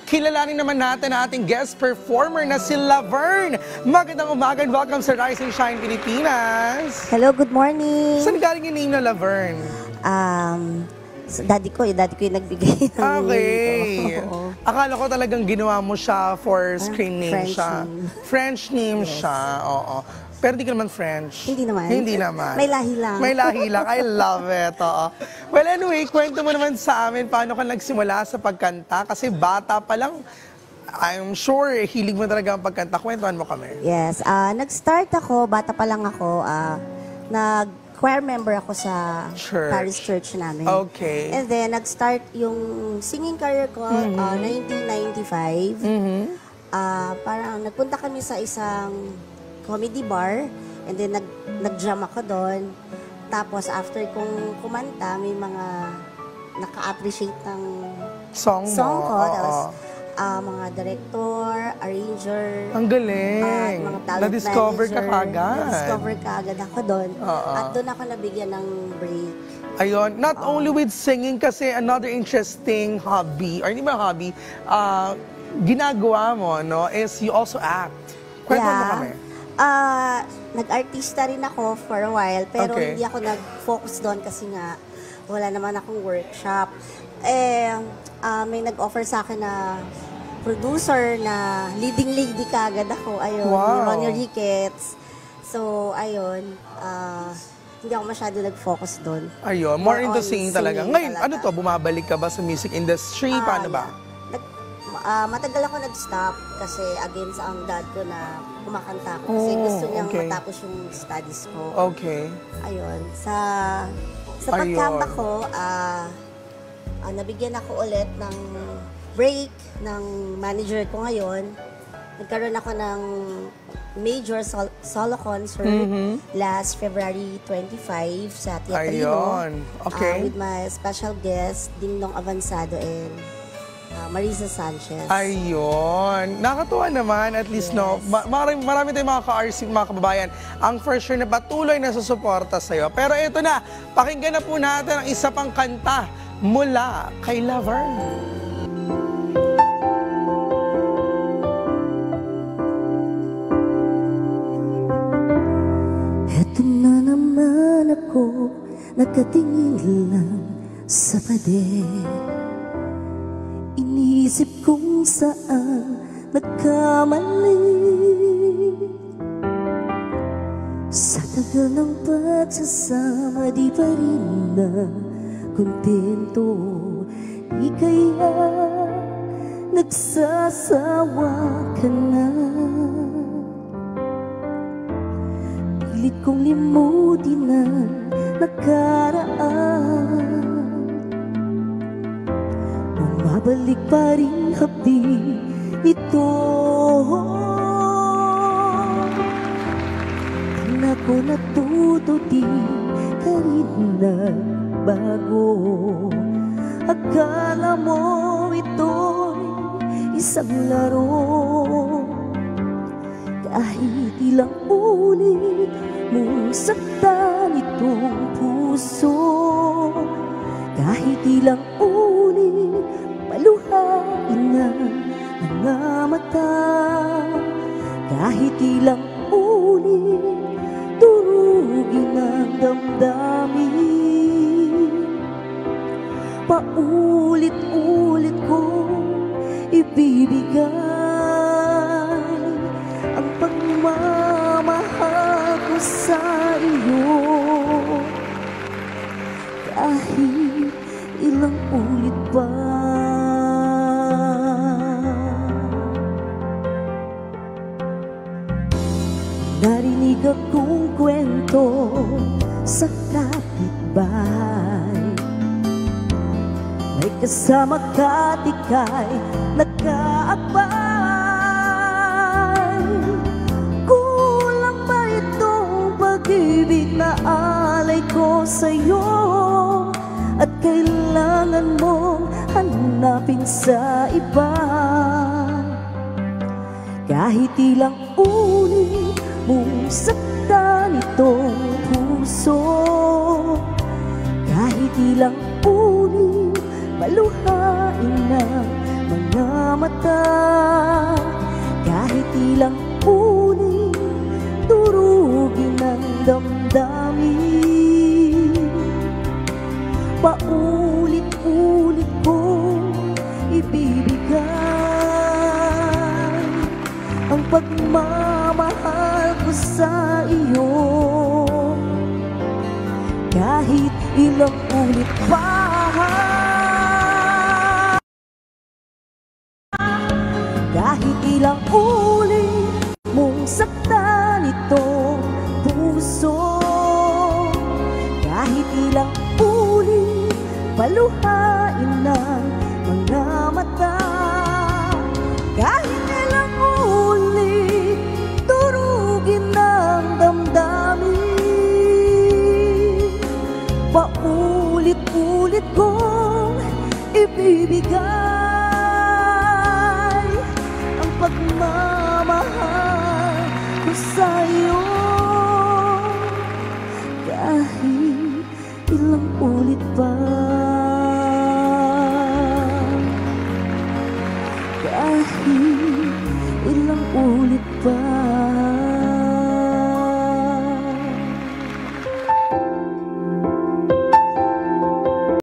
kilalanin naman natin ang ating guest performer na si Laverne. Magandang umaga and welcome sa Rise and Shine Pilipinas. Hello, good morning. Saan galing yung name na Laverne? Daddy ko yung nagbigay ng Okay. name. Akala ko talagang ginawa mo siya for screen name French siya. name. French name siya, oo. Pero di ka naman French. Hindi naman. Hindi naman. May lahi lang. May lahi lang. I love it. Oo. Well, anyway, kwento mo naman sa amin paano ka nagsimula sa pagkanta. Kasi bata pa lang, I'm sure hilig mo talaga ang pagkanta. Kwentuhan mo kami. Yes. Nag-start ako, bata pa lang ako, nag-choir member ako sa Church. Paris Church namin. Okay. And then, nag-start yung singing career ko, 1995. Parang nagpunta kami sa isang comedy bar, and then nag-jam ako doon. Tapos after kong kumanta, may mga naka-appreciate ng Song ko. mo. Tapos mga director, arranger, Ang galing. mga talent Na-discover ka manager. kagad. Na-discover ka agad ako doon. At doon ako nabigyan ng break. Ayun, not only with singing kasi another interesting hobby, or hindi ba hobby, ginagawa mo, no, is you also act. Kwento mo kami. Nag-artista rin ako for a while, pero Okay. hindi ako nag-focus doon kasi nga wala naman akong workshop. May nag-offer sa akin na producer na leading lady kagad ako. Ayun, Wow. Ronnie Ricketts. So, ayun, hindi ako masyado nag-focus doon. Ayun, more into on singing talaga. singing Ngayon, talaga. ano to, bumabalik ka ba sa music industry? Paano ba? Matagal ako nag-stop kasi against ang dad ko na kumakanta ako. Kasi gusto niyang okay. matapos yung studies ko. Okay. Ayun. Sa pag-comeback ko, nabigyan ako ulit ng break ng manager ko ngayon. Nagkaroon ako ng major solo concert last February 25 sa Teatrino. Ayun. Okay. With my special guest, Dingdong Avansado and Marisa Sanchez. Ayun. Nakatuwa naman, at least, no, marami tayong mga ka-RC, mga kababayan, ang for sure na patuloy na susuporta sa'yo. Pero ito na, pakinggan na po natin ang isa pang kanta mula kay Laverne. Eto na naman ako, nakatingin lang sa pader. Iniisip kung saan nagkamali. Sa tagal ng pagsasama, di pa rin na kontento. Di kaya nagsasawa ka na. Pilit kong limutin ang nakaraan. Bumabalik pa rin hapdi ito. Di na ko natuto, di ka rin nagbago. Akala mo ito'y isang laro. Kahit ilang ulit mong saktan itong puso, kahit ilang ulit paluhain na mga mata, kahit ilang ulit durugin ang damdamin, paulit-ulit kong ibibigay ang pagmamahal ko sa iyo. Kahit ilang ulit pa. Narinig akong kwento sa kapitbahay, may kasama ka di kay nagkaakbay. Kulang ba itong pag-ibig na alay ko sa'yo? At kailangan mong hanapin sa iba. Kahit ilang ulit mong saktan itong puso, kahit ilang ulit paluhain na mga mata. Kahit ilang ulit durugin ang damdamin, paulit-ulit kong ibibigay ang pagmamahal ko sa iyo. Kahit ilang ulit pa, kahit ilang ulit mong saktan itong puso, kahit ilang ulit paluhain na